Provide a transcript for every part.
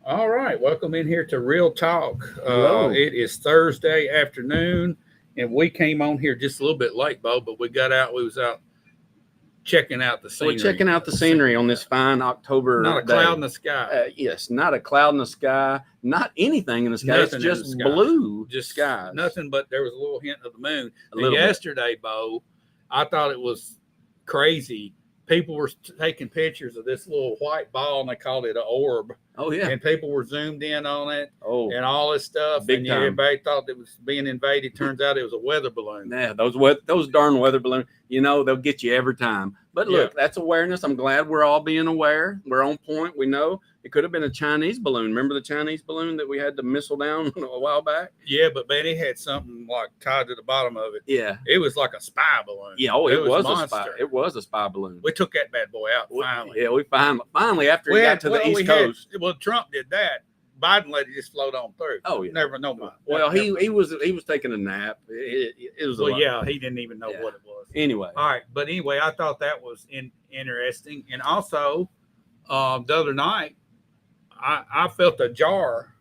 All right, welcome in here to Real Talk. Hello. It is Thursday afternoon, and we came on here just a little bit late, Bo, but we got out. We was out checking out the We're scenery. checking out the scenery on this fine Not October a cloud day. in the sky. Yes, not a cloud in the sky, not anything in the sky. Nothing it's in the just sky. blue Just skies. nothing, but there was a little hint of the moon. A And little bit. yesterday, Bo, I thought it was crazy. People were taking pictures of this little white ball, and they called it an orb. Oh yeah. And people were zoomed in on it. Oh, And all this stuff, Big and time. everybody thought it was being invaded. Turns out it was a weather balloon. yeah. Those darn weather balloons. They'll get you every time. But look, that's awareness. I'm glad we're all being aware. We're on point. We know it could have been a Chinese balloon. Remember the Chinese balloon that we had to missile down a while back? Yeah, but man, it had something like tied to the bottom of it. Yeah. It was like a spy balloon. Yeah. Oh, it was a monster. spy. It was a spy balloon. We took that bad boy out finally. Yeah, we finally after it got to the East Coast. Well, Trump did that. Biden let it just float on through. Oh yeah. Never know. Well, he was taking a nap. It was. Well, yeah, he didn't even know what it was. Anyway. All right, but anyway, I thought that was interesting, and also the other night, I felt a jar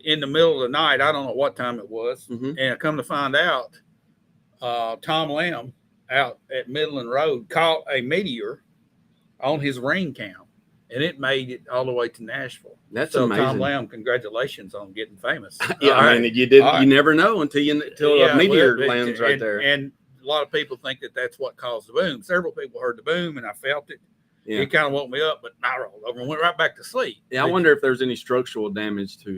in the middle of the night. I don't know what time it was, and I come to find out, Tom Lamb out at Midland Road caught a meteor on his ring cam, and it made it all the way to Nashville. That's so amazing. Tom Lamb, congratulations on getting famous. I mean, you didn't. You never know until a meteor lands right there. And a lot of people think that that's what caused the boom. Several people heard the boom, and I felt it. Yeah. It kind of woke me up, but I rolled over and went right back to sleep. Yeah, I wonder if there's any structural damage to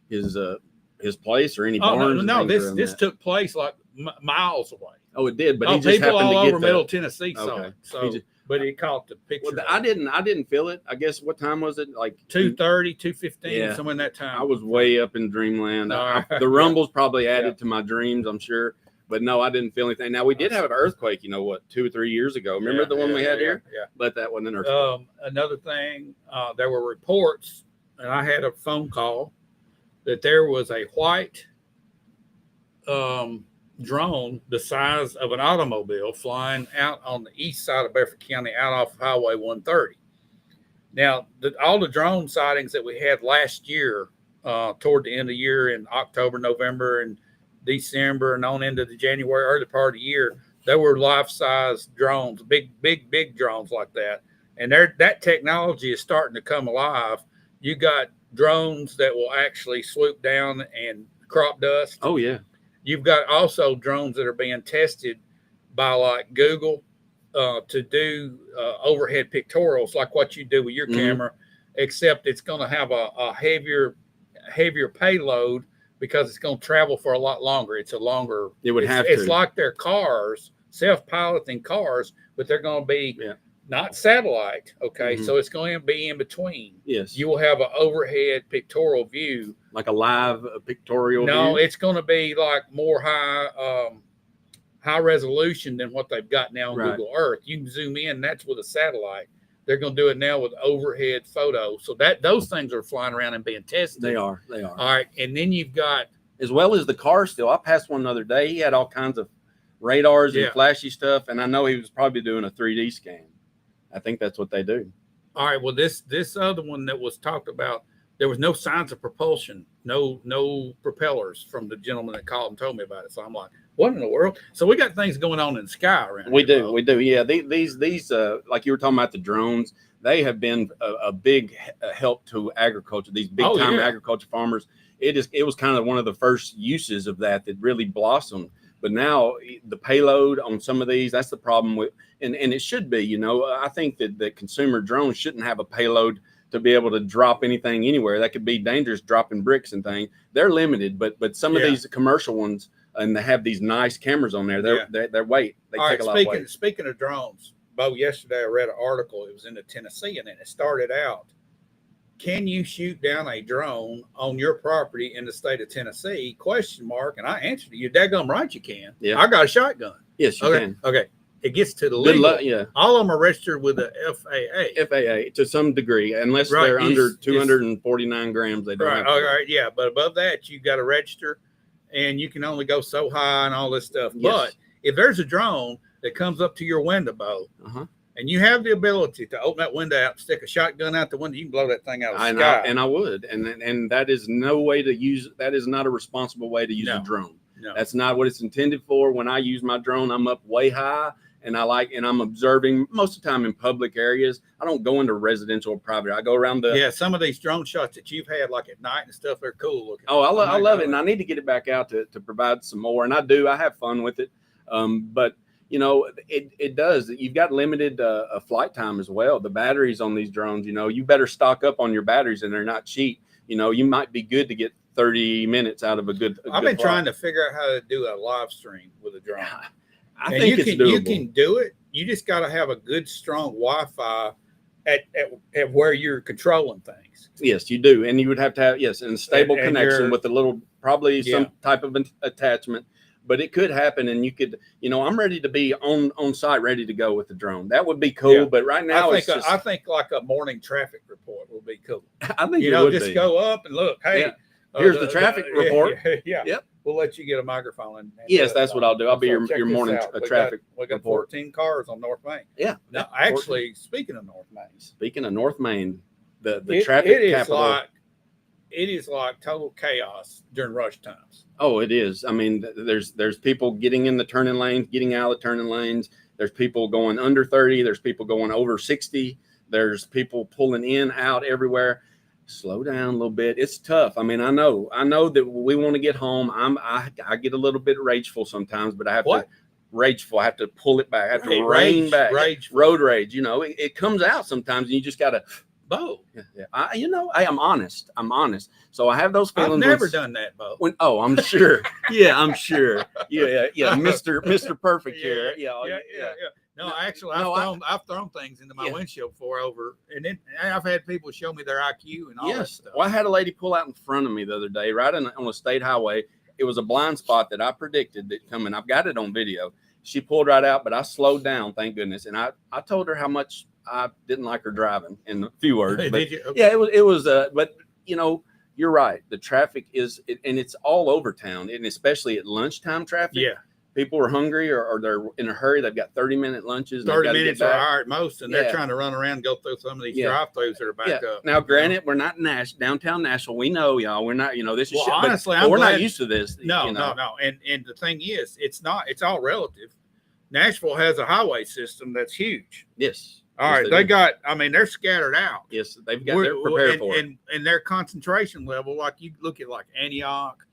his place or any barns. No, this took place like miles away. Oh, it did, but he just people happened all to get over Middle Tennessee saw it. So, but he caught the picture. Well, I didn't feel it. I guess what time was it? Like 2:30, 2:15, somewhere in that time. I was way up in dreamland. The rumbles probably added to my dreams, I'm sure. But no, I didn't feel anything. Now we did have an earthquake, 2 or 3 years ago. Remember the one we had here? Yeah. But that wasn't an earthquake. Another thing, there were reports, and I had a phone call that there was a white drone the size of an automobile flying out on the east side of Beaufort County, out off Highway 130. Now, all the drone sightings that we had last year, toward the end of the year in October, November, and December, and on into the January, early part of the year, there were life-size drones, big drones like that. And that technology is starting to come alive. You got drones that will actually swoop down and crop dust. Oh, yeah. You've got also drones that are being tested by like Google to do overhead pictorials like what you do with your camera, except it's going to have a heavier payload because it's going to travel for a lot longer. It's a longer. It's like their cars, self-piloting cars, but they're going to be not satellite. Okay, so it's going to be in between. Yes, you will have an overhead pictorial view, like a live pictorial. No, view? It's going to be like more high resolution than what they've got now on Google Earth. You can zoom in. That's with a satellite. They're going to do it now with overhead photos. So those things are flying around and being tested. They are. All right. And then you've got, as well as the car still. I passed one the other day. He had all kinds of radars and flashy stuff. And I know he was probably doing a 3D scan. I think that's what they do. All right. Well, this other one that was talked about, there was no signs of propulsion, no propellers from the gentleman that called and told me about it. So I'm like, what in the world? So we got things going on in the sky around here. We do. Yeah, these like you were talking about the drones, they have been a big help to agriculture. These big time agriculture farmers. It was kind of one of the first uses of that really blossomed. But now the payload on some of these, that's the problem with, and it should be. I think that consumer drones shouldn't have a payload to be able to drop anything anywhere. That could be dangerous, dropping bricks and things. They're limited, but some of these commercial ones, and they have these nice cameras on there. They're weight. They take a lot of weight. Speaking of drones, Bo, yesterday I read an article. It was in the Tennessean, and it started out, can you shoot down a drone on your property in the state of Tennessee? ? And I answered you, daggum right you can. Yeah. I got a shotgun. Yes, you can. Okay. It gets to the legal. All of them are registered with the FAA. FAA to some degree, unless they're under 249 grams. They don't. All right. Yeah, but above that, you got to register, and you can only go so high and all this stuff. Yes. But if there's a drone that comes up to your window, Bo, and you have the ability to open that window out, stick a shotgun out the window, you can blow that thing out of the And sky. I would, and that is no way to use. That is not a responsible way to use a drone. No. That's not what it's intended for. When I use my drone, I'm up way high, and I'm observing most of the time in public areas. I don't go into residential or private. I go around the. Yeah, some of these drone shots that you've had, like at night and stuff, they're cool looking. Oh, I love it, and I need to get it back out to provide some more, and I do. I have fun with it, but you know, it does. You've got limited flight time as well. The batteries on these drones, you know, you better stock up on your batteries, and they're not cheap. You know, you might be good to get 30 minutes out of a good. I've been trying to figure out how to do a live stream with a drone. I think it's doable. You can do it. You just got to have a good, strong Wi-Fi at where you're controlling things. Yes, you do, and you would have to have and a stable connection with a little probably some type of attachment. But it could happen, and you could, you know, I'm ready to be on site, ready to go with the drone. That would be cool. Yeah. But right now, I think like a morning traffic report would be cool. I think just go up and look. Hey, here's the traffic report. Yeah. Yep. We'll let you get a microphone. And yes, that's what I'll do. I'll be your morning traffic report. We got 14 cars on North Main. Yeah. Now, actually, speaking of North Main, the traffic capital. It is like total chaos during rush times. Oh, it is. I mean, there's people getting in the turning lanes, getting out of the turning lanes. There's people going under 30. There's people going over 60. There's people pulling in, out everywhere. Slow down a little bit. It's tough. I mean, I know that we want to get home. I get a little bit rageful sometimes, but I have to rageful. I have to pull it back. I have to rein back. Road rage. You know, it comes out sometimes, and you just got to. Bo. Yeah. I'm honest. So I have those feelings. I've never done that, Bo. I'm sure. I'm sure. Yeah. Mr. Perfect here. Yeah. No, actually, I've thrown things into my windshield before and then I've had people show me their IQ and all that stuff. Well, I had a lady pull out in front of me the other day, right on a state highway. It was a blind spot that I predicted that coming. I've got it on video. She pulled right out, but I slowed down, thank goodness. And I told her how much I didn't like her driving in a few words. But, Did you? Okay. Yeah, it was. But you know, you're right. The traffic and it's all over town, and especially at lunchtime traffic. Yeah, people are hungry or they're in a hurry. They've got 30-minute lunches. 30 minutes are hard at most, and they're trying to run around and go through some of these drive-throughs that are backed up. Now, granted, we're not downtown Nashville. We know, y'all. We're not. You know, this is honestly, but we're not used to this. No. And the thing is, it's not. It's all relative. Nashville has a highway system that's huge. Yes. All right, they're scattered out. Yes, they're prepared for it. And their concentration level, like you look at like Antioch,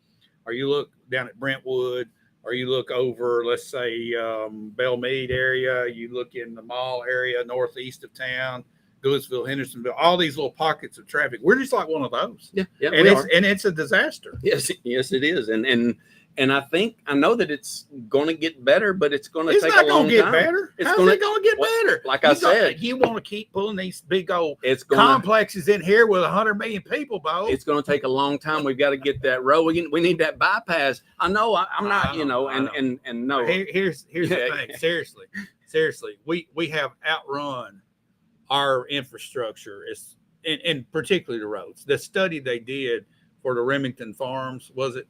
or you look down at Brentwood, or you look over, let's say, Belmead area, you look in the mall area, northeast of town, Louisville, Hendersonville, all these little pockets of traffic. We're just like one of those. Yeah, and it's a disaster. Yes, it is. And I know that it's going to get better, but it's going to take a long time. It's not going to get better. How's it going to get better? Like I said, you want to keep pulling these big old complexes in here with 100 million people, Bo. It's going to take a long time. We've got to get that road. We need that bypass. I know. I'm not. And no. Here's the thing. Seriously, we have outrun our infrastructure, and particularly the roads. The study they did for the Remington Farms, was it?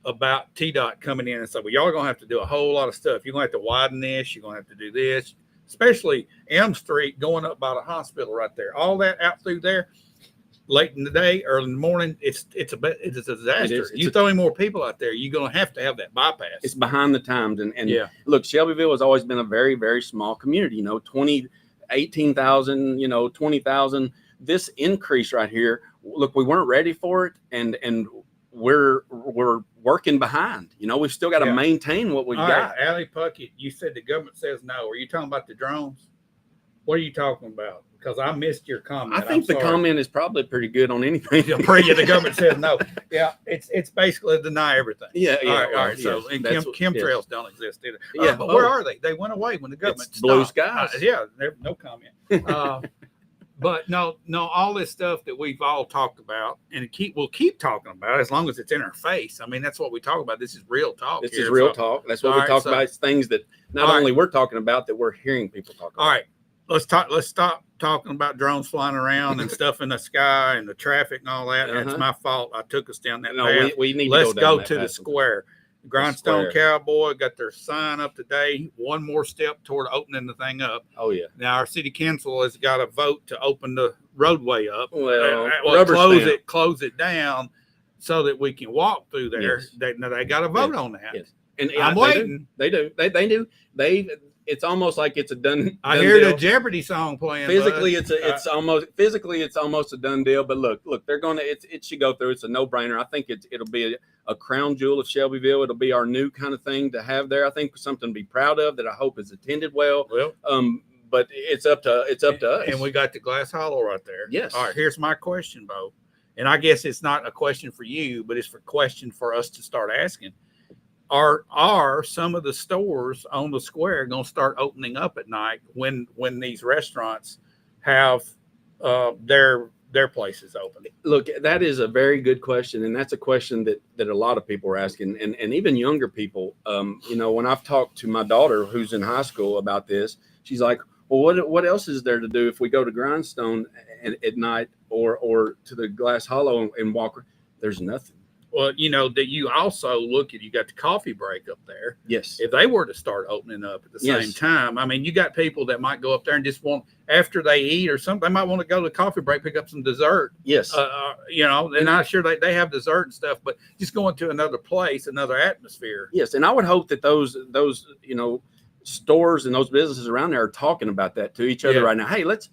About TDOT coming in and say, well, y'all are going to have to do a whole lot of stuff. You're going to have to widen this. You're going to have to do this, especially Elm Street going up by the hospital right there. All that out through there, late in the day, early in the morning, it's a disaster. You throw any more people out there, you're going to have that bypass. It's behind the times. And look, Shelbyville has always been a very, very small community, 18,000, 20,000. This increase right here, look, we weren't ready for it. And we're working behind. We've still got to maintain what we've got. Right, Allie Puckett, you said the government says no. Are you talking about the drones? What are you talking about? Because I missed your comment. I think the comment is probably pretty good on anything. The government says no. Yeah, it's basically deny everything. Yeah. All right. So chemtrails don't exist either. Yeah, but where are they? They went away when the government stopped. Blue skies. No comment. But no, all this stuff that we've all talked about, and we'll keep talking about as long as it's in our face. I mean, that's what we talk about. This is real talk. This is real talk. That's what we talk about. It's things that not only we're talking about, that we're hearing people talk about. All right, let's stop talking about drones flying around and stuff in the sky and the traffic and all that. It's my fault. I took us down that path. We need Let's to go to the square. Grindstone Cowboy got their sign up today. One more step toward opening the thing up. Oh yeah. Now our city council has got a vote to open the roadway up. Well, close it down so that we can walk through there. Yes. They got a vote on that. Yes. And I'm waiting. They do. It's almost like it's a done. I hear the Jeopardy song playing. Physically, it's almost a done deal. But look, they're gonna. It should go through. It's a no brainer. I think it'll be a crown jewel of Shelbyville. It'll be our new kind of thing to have there. I think something to be proud of that I hope is attended well. But it's up to us. And we got the Glass Hollow right there. Yes. All right. Here's my question, Bo. And I guess it's not a question for you, but it's a question for us to start asking. Are some of the stores on the square going to start opening up at night when these restaurants have their places open? Look, that is a very good question, and that's a question that a lot of people are asking, and even younger people. When I've talked to my daughter who's in high school about this, she's like, "Well, what else is there to do if we go to Grindstone at night or to the Glass Hollow and walk?" There's nothing. Well, that you also look at, you got the coffee break up there. Yes. If they were to start opening up at the same time, I mean, you got people that might go up there and just want, after they eat or something, they might want to go to the coffee break, pick up some dessert. Yes. They're not sure they have dessert and stuff, but just going to another place, another atmosphere. Yes. And I would hope that those stores and those businesses around there are talking about that to each other right now. Hey, let's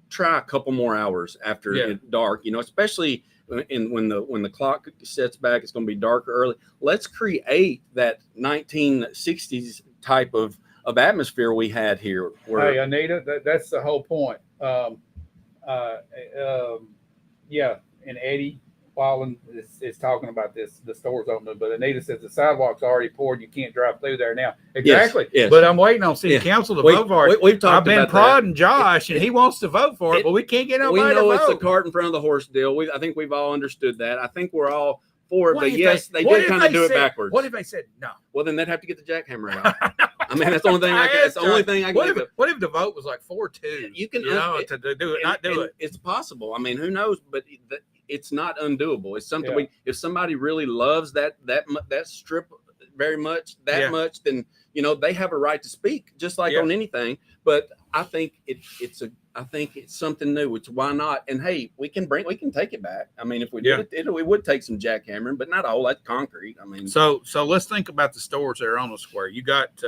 try a couple more hours after it's dark, especially when the clock sets back, it's going to be darker early. Let's create that 1960s type of atmosphere we had here. Hey, Anita, that's the whole point. And Eddie Wallen is talking about this, the store's opening, but Anita says the sidewalk's already poured. You can't drive through there now. Exactly. Yes. But I'm waiting on city council to vote for it. I've been prodding Josh, and he wants to vote for it, but we can't get nobody to vote. We know it's the cart in front of the horse deal. I think we've all understood that. I think we're all for it, but yes, they did kind of do it backwards. What if they said no? Well, then they'd have to get the jackhammer out. I mean, that's the only thing I can. That's the only thing I can. What if the vote was like 4-2? You can to do it, not do it. It's possible. I mean, who knows? But it's not undoable. It's something if somebody really loves that strip very much, much, then they have a right to speak, just like on anything. But I think it's something new. It's why not? And hey, we can take it back. I mean, if we did it, we would take some jackhammering, but not a whole lot of concrete. I mean, so let's think about the stores that are on the square. You got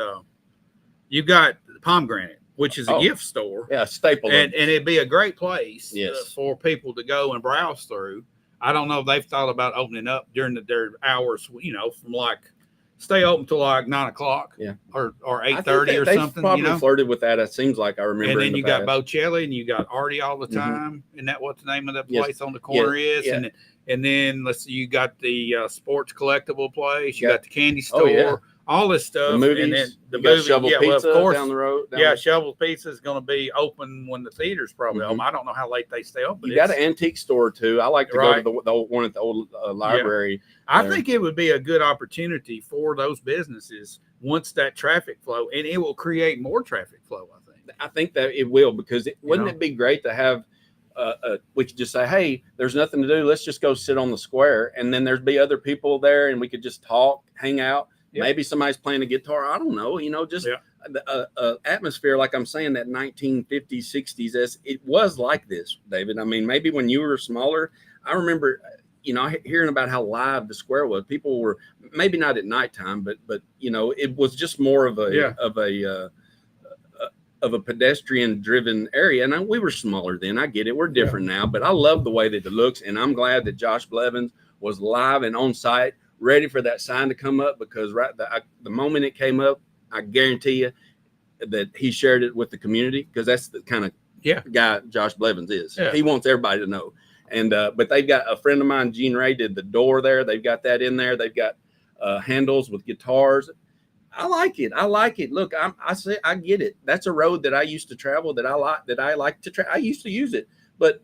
Pomegranate, which is a gift store. Yeah, staple. And it'd be a great place for people to go and browse through. I don't know if they've thought about opening up during their hours, from like stay open till like 9 o'clock or 8:30 or something. Probably flirted with that. It seems like I remember. And then you got Bocelli and you got Artie all the time. Isn't that what the name of that place on the corner is? Yeah. And then let's see, you got the sports collectible place. You got the candy store. All this stuff. The movies. And then the movie, Shovel Pizza, of course, down the road. Shovel Pizza is going to be open when the theater's probably open. I don't know how late they stay open. You got an antique store too. I like to go to the old one at the old library. I think it would be a good opportunity for those businesses once that traffic flow, and it will create more traffic flow. I think that it will, because wouldn't it be great to have we could just say, hey, there's nothing to do. Let's just go sit on the square, and then there'd be other people there, and we could just talk, hang out. Maybe somebody's playing a guitar. I don't know. Just the atmosphere, like I'm saying, that 1950s, 60s, it was like this, David. I mean, maybe when you were smaller, I remember, hearing about how live the square was. People were maybe not at nighttime, but it was just more of a pedestrian driven area. And we were smaller then. I get it. We're different now, but I love the way that it looks. And I'm glad that Josh Blevins was live and on site, ready for that sign to come up, because the moment it came up, I guarantee you that he shared it with the community, because that's the kind of guy Josh Blevins is. He wants everybody to know. And but they've got a friend of mine, Gene Ray, did the door there. They've got that in there. They've got handles with guitars. I like it. Look, I get it. That's a road that I used to travel, that I like to try. I used to use it, but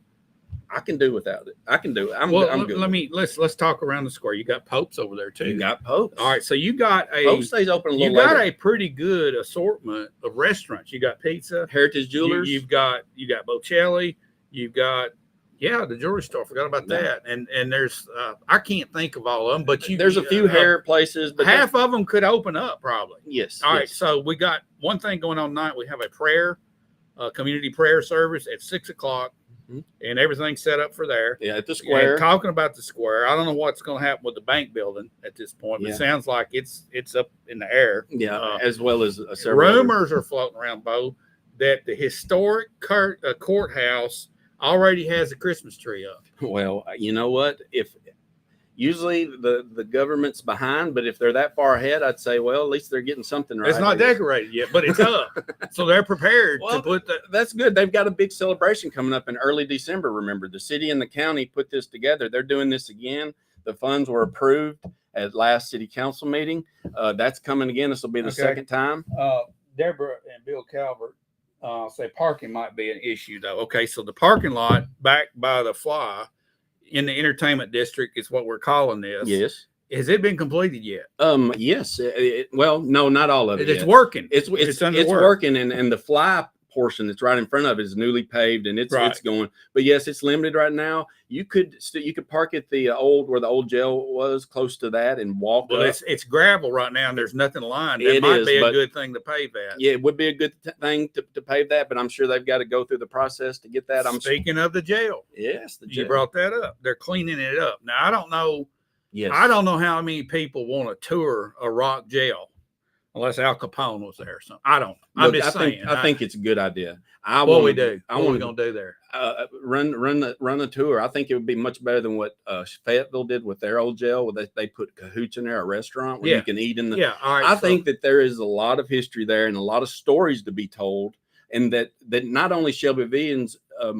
I can do without it. I can do it. I'm good. Let's talk around the square. You got Pope's over there too. You got Pope's. All right, so you got Pope stays open a little later. You got a pretty good assortment of restaurants. You got pizza, Heritage Jewelers. You've got Bocelli. You've got Yeah, the jewelry store. Forgot about Yeah. that. And there's I can't think of all of them, but There's a few hair places, but half of them could open up probably. Yes. All right. yes. So we got one thing going on tonight. We have a prayer, community prayer service at 6:00, and everything's set up for there. Yeah, at the square. And talking about the square, I don't know what's going to happen with the bank building at this point, but it sounds like it's up in the air. Yeah, as well as rumors are floating around, Bo, that the historic courthouse already has a Christmas tree up. Well, you know what? If usually the government's behind, but if they're that far ahead, I'd say, well, at least they're getting something right. It's not decorated yet, but it's up, so they're prepared to put the. That's good. They've got a big celebration coming up in early December. Remember, the city and the county put this together. They're doing this again. The funds were approved at last city council meeting. That's coming again. This will be the second time. Deborah and Bill Calvert say parking might be an issue, though. Okay, so the parking lot back by the Fly in the entertainment district is what we're calling this. Yes. Has it been completed yet? Yes. Well, no, not all of it. It's working. It's working, and the Fly portion that's right in front of it is newly paved, and it's going. But yes, it's limited right now. You could park at the where the old jail was, close to that, and walk. Well, up. it's gravel right now, and there's nothing lined. It might be a good thing to pave that. Yeah, it would be a good thing to pave that, but I'm sure they've got to go through the process to get that. Speaking of the jail, yes, you brought that up. They're cleaning it up now. I don't know. Yes, I don't know how many people want to tour a rock jail. Unless Al Capone was there or something. I don't. I'm just saying. I think it's a good idea. What we do? What are we going to do there? Run the tour. I think it would be much better than what Fayetteville did with their old jail, where they put Cahoots in there, a restaurant where you can eat in the. Yeah, all right. I think that there is a lot of history there and a lot of stories to be told, and that not only Shelbyvillians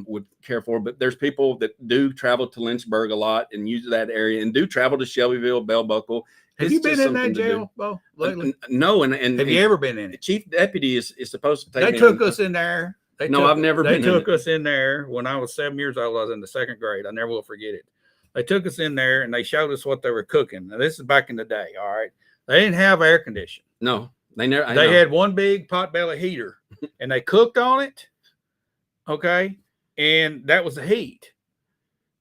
would care for, but there's people that do travel to Lynchburg a lot and use that area and do travel to Shelbyville, Bell Buckle. Have you been in that jail, Bo, lately? No, and have you ever been in it? The chief deputy is supposed to take. They took us in there. I've never been. They took us in there when I was 7 years old. I was in the second grade. I never will forget it. They took us in there and they showed us what they were cooking. Now this is back in the day. All right, they didn't have air conditioning. No, they never. They had one big potbelly heater, and they cooked on it. Okay, and that was the heat.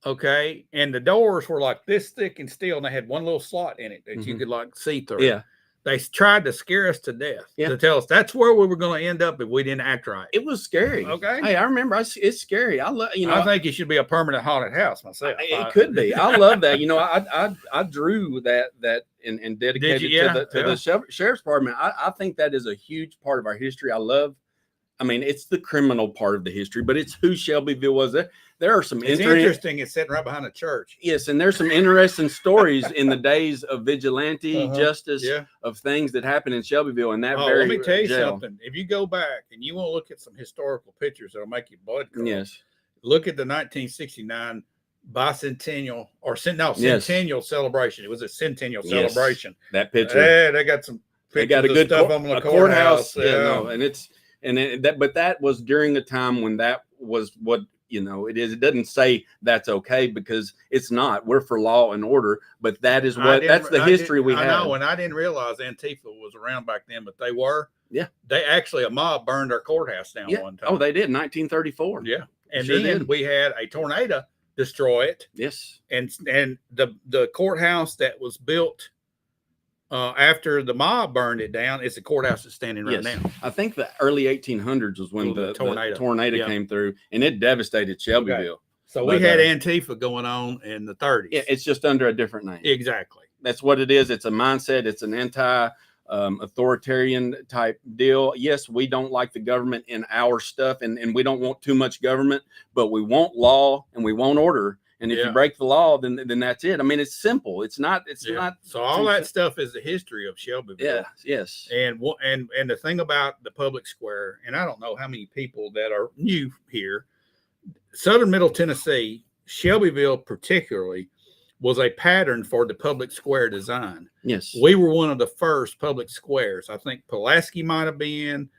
Okay, and the doors were like this thick and steel, and they had one little slot in it that you could like see through. Yeah, they tried to scare us to death to tell us that's where we were going to end up if we didn't act right. It was scary. Okay, hey, I remember. It's scary. I love. I think it should be a permanent haunted house myself. It could be. I love that. I drew that and dedicated to the sheriff's department. I think that is a huge part of our history. I mean, it's the criminal part of the history, but it's who Shelbyville was. There are some interesting. It's sitting right behind the church. Yes, and there's some interesting stories in the days of vigilante justice, of things that happened in Shelbyville. And let me tell you something. If you go back and you want to look at some historical pictures that'll make your blood cool. Yes. Look at the 1969 bicentennial centennial celebration. It was a centennial celebration. That picture. Yeah, they got some. They got a good stuff on the courthouse. But that was during a time when that was what it is. It doesn't say that's okay because it's not. We're for law and order, but that's the history we have. I know, and I didn't realize Antifa was around back then, but they were. Yeah, they actually a mob burned our courthouse down one time. Oh, they did, 1934. Yeah, and then we had a tornado destroy it. Yes, and the courthouse that was built. After the mob burned it down, it's the courthouse that's standing right now. I think the early 1800s was when the tornado came through, and it devastated Shelbyville. Okay. So we had Antifa going on in the 30s. Yeah, it's just under a different name. Exactly. That's what it is. It's a mindset. It's an authoritarian type deal. Yes, we don't like the government in our stuff, and we don't want too much government, but we want law and we want order. And if you break the law, then that's it. I mean, it's simple. It's not. So all that stuff is the history of Shelbyville. Yeah. Yes. And the thing about the public square, and I don't know how many people that are new here, Southern Middle Tennessee, Shelbyville particularly, was a pattern for the public square design. Yes. We were one of the first public squares. I think Pulaski might have been.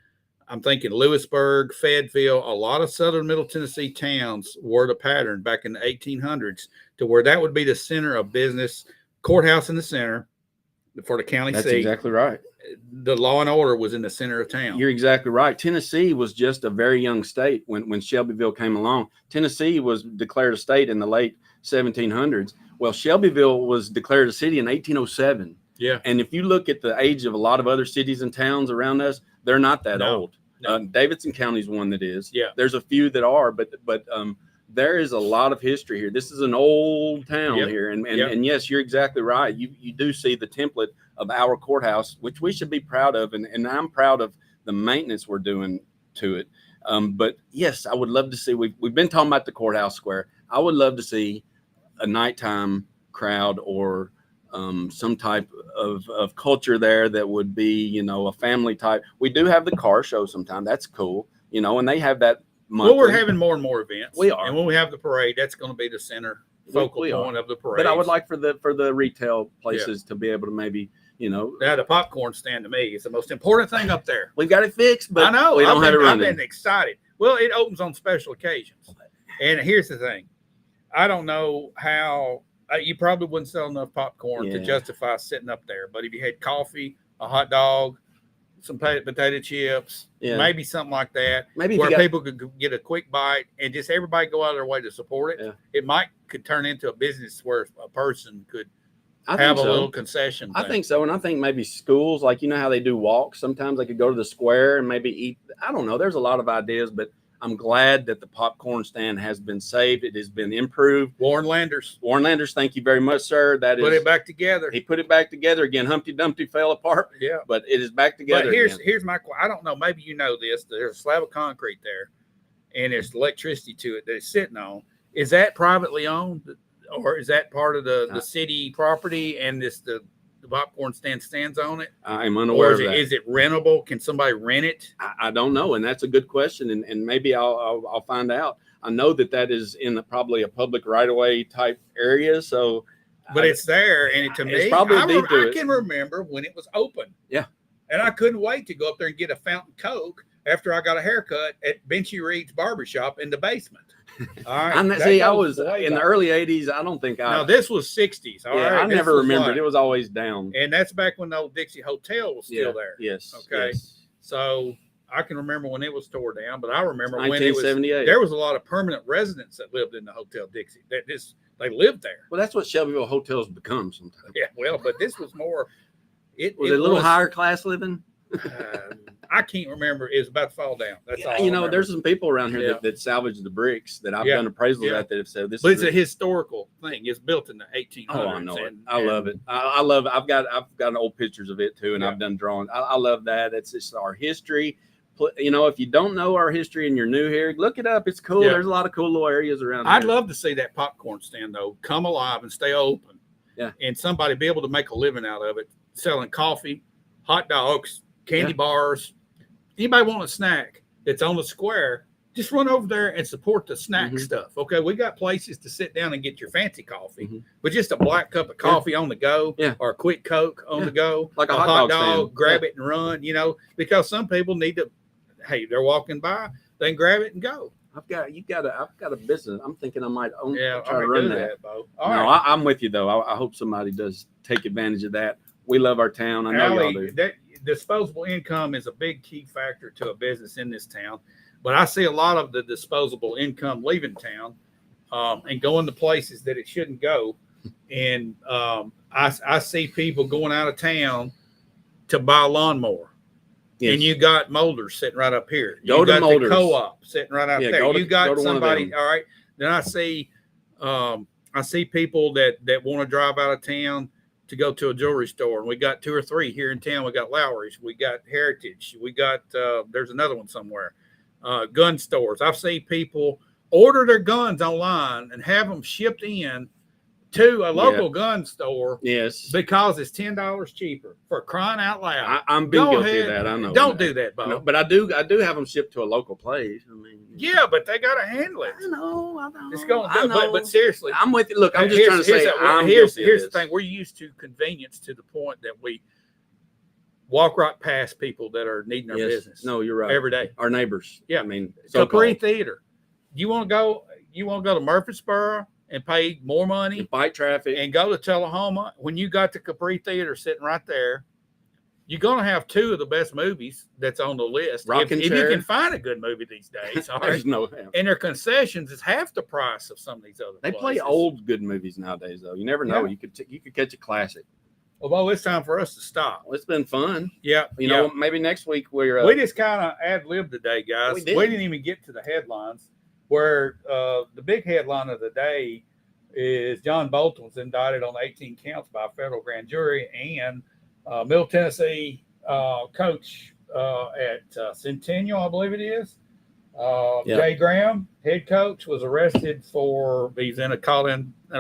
I'm thinking Lewisburg, Fayetteville, a lot of Southern Middle Tennessee towns were the pattern back in the 1800s to where that would be the center of business, courthouse in the center for the county seat. That's exactly right. the law and order was in the center of town. You're exactly right. Tennessee was just a very young state when Shelbyville came along. Tennessee was declared a state in the late 1700s. Well, Shelbyville was declared a city in 1807. Yeah. And if you look at the age of a lot of other cities and towns around us, they're not that old. No. Davidson County is one that is. Yeah. There's a few that are, but there is a lot of history here. This is an old town here. And yes, you're exactly right. You do see the template of our courthouse, which we should be proud of. And I'm proud of the maintenance we're doing to it. But yes, I would love to see, we've been talking about the courthouse square. I would love to see a nighttime crowd or some type of culture there that would be, a family type. We do have the car show sometime. That's cool, and they have that monthly. Well, we're having more and more events. We are. And when we have the parade, that's going to be the center focal point of the parade. But I would like for the retail places to be able to maybe, Now, the popcorn stand to me is the most important thing up there. We've got it fixed, but I know. we don't have it running. I've been excited. Well, it opens on special occasions. And here's the thing. I don't know how you probably wouldn't sell enough popcorn to justify sitting up there. But if you had coffee, a hot dog, some potato chips, maybe something like that, maybe where people could get a quick bite and just everybody go out of their way to support it. It could turn into a business where a person could have a little concession thing. I think so. And I think maybe schools, like, how they do walks. Sometimes they could go to the square and maybe eat. I don't know. There's a lot of ideas, but I'm glad that the popcorn stand has been saved. It has been improved. Warren Landers, thank you very much, sir. Put it back together. He put it back together again. Humpty Dumpty fell apart. Yeah. But it is back together. But here's my, I don't know, maybe you know this. There's a slab of concrete there and there's electricity to it that it's sitting on. Is that privately owned or is that part of the city property and the popcorn stand stands on it? I'm unaware of that. Is it rentable? Can somebody rent it? I don't know, and that's a good question, and maybe I'll find out. I know that is in probably a public right-of-way type area, so. But it's there, and to me, it's probably I can remember when it was open. Yeah. And I couldn't wait to go up there and get a fountain Coke after I got a haircut at Benchy Reed's barbershop in the basement. All right. I was in the early 80s. I don't think Now, this was 60s. All right. I never remembered. It was always down. And that's back when the old Dixie Hotel was still there. Yes. Okay. Yes. So I can remember when it was tore down, but I remember when 1978. There was a lot of permanent residents that lived in the Hotel Dixie. They lived there. Well, that's what Shelbyville hotels become sometimes. Yeah. Well, but this was more. Was it a little higher class living? I can't remember. It was about to fall down. That's all. There's some people around here that salvaged the bricks that I've done appraisals at that have said this. But it's a historical thing. It's built in the 1800s. Oh, I know it. I love it. I love it. I've got old pictures of it too, and I've done drawings. I love that. It's just our history. If you don't know our history and you're new here, look it up. It's cool. There's a lot of cool little areas around here. I'd love to see that popcorn stand though come alive and stay open. Yeah. And somebody be able to make a living out of it, selling coffee, hot dogs, candy bars. Anybody want a snack that's on the square, just run over there and support the snack stuff. Okay, we got places to sit down and get your fancy coffee, but just a black cup of coffee on the go or a quick Coke on the go, like a hot dog, grab it and run, because some people need to, hey, they're walking by, they can grab it and go. I've got a business. I'm thinking I might own. Try to run that. Bo. I'm with you though. I hope somebody does take advantage of that. We love our town. I know y'all do. Disposable income is a big key factor to a business in this town, but I see a lot of the disposable income leaving town and going to places that it shouldn't go. And I see people going out of town to buy a lawnmower. Yes. And you got Molders sitting right up here. You got the co-op sitting right out there. You got somebody. All right. Then I see people that want to drive out of town to go to a jewelry store, and we got 2 or 3 here in town. We got Lowry's, we got Heritage, we got there's another one somewhere, gun stores. I've seen people order their guns online and have them shipped in to a local gun store. Yes, because it's $10 cheaper. For crying out loud! I'm being guilty of that. I know. Don't do that, Bo. No, but I do have them shipped to a local place. I mean, yeah, but they got to handle it. I know. It's going to do. But seriously, I'm with you. Look, I'm just trying to say. Here's the thing. We're used to convenience to the point that we walk right past people that are needing our business. No, you're right. Every day, our neighbors. Yeah, I mean, Capri Theater. You want to go? You want to go to Murfreesboro and pay more money, and fight traffic, and go to Tullahoma when you got the Capri Theater sitting right there, you're going to have two of the best movies that's on the list. Rocking if Chair. you can find a good movie these days, all right? There's no. And their concessions is half the price of some of these other They play places. old good movies nowadays, though. You never know. Yeah. You could catch a classic. Although it's time for us to stop. Well, it's been fun. Yeah. You know, maybe next week we're. We just kind of ad-libbed today, guys. We We, did. didn't even get to the headlines, where the big headline of the day is John Bolton was indicted on 18 counts by a federal grand jury, and Middle Tennessee coach at Centennial, I believe it is, Jay Graham, head coach, was arrested for he's in a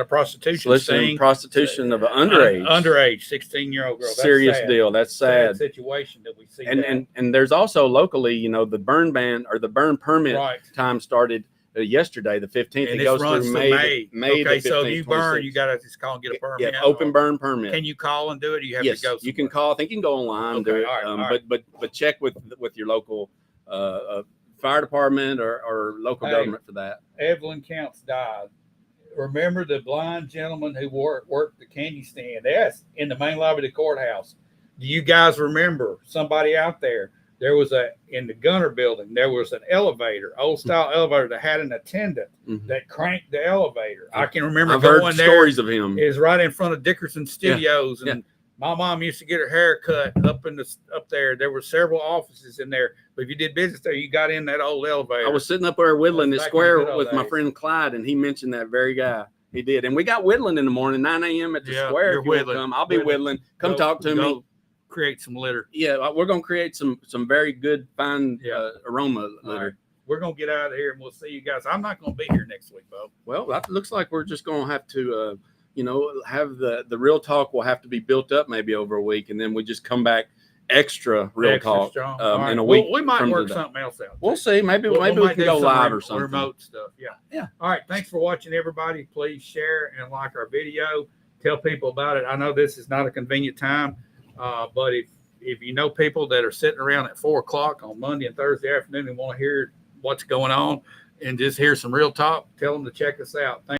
prostitution Soliciting prostitution of an underage 16-year-old girl. That's serious sad. deal. That's sad. Situation that we see. And there's also locally, you know, the burn ban or the burn permit time started yesterday, the 15th. And it goes runs through May. Okay, the 15th, so if you burn, 26th. you got to just call and get a permit. Yeah, open burn permit. Can you call and do it? Or you have Yes, to go. you can call. I think you can go online and do it. All right. But check with your local fire department or local government for that. Evelyn Counts died. Remember the blind gentleman who worked the candy stand? That's in the main lobby of the courthouse. Do you guys remember somebody out there? There was in the Gunner building, there was an elevator, old style elevator that had an attendant that cranked the elevator. I can remember I've heard going there. stories of him. It was right in front of Dickerson Studios. Yeah. And my mom used to get her hair cut up there. There were several offices in there. But if you did business there, you got in that old elevator. I was sitting up there whittling the Back in the square good old with my days. friend Clyde, and he mentioned that very guy. He did. And we got whittling in the morning, 9 a.m. at the square. you're If you want to whittling. come, I'll be whittling. Come talk to me. Create some litter. Yeah, we're going to create some very good, fine aroma litter. Right. We're going to get out of here, and we'll see you guys. I'm not going to be here next week, Bo. Well, that looks like we're just going to have to, have the real talk will have to be built up maybe over a week, and then we just come back extra real talk strong. in a week. We might from work today. something else out. We'll see. Maybe we might can do go some live or something. Remote stuff. Yeah. Yeah. All right. Thanks for watching, everybody. Please share and like our video. Tell people about it. I know this is not a convenient time, but if you know people that are sitting around at 4:00 on Monday and Thursday afternoon and want to hear what's going on and just hear some real talk, tell them to check us out. Thanks.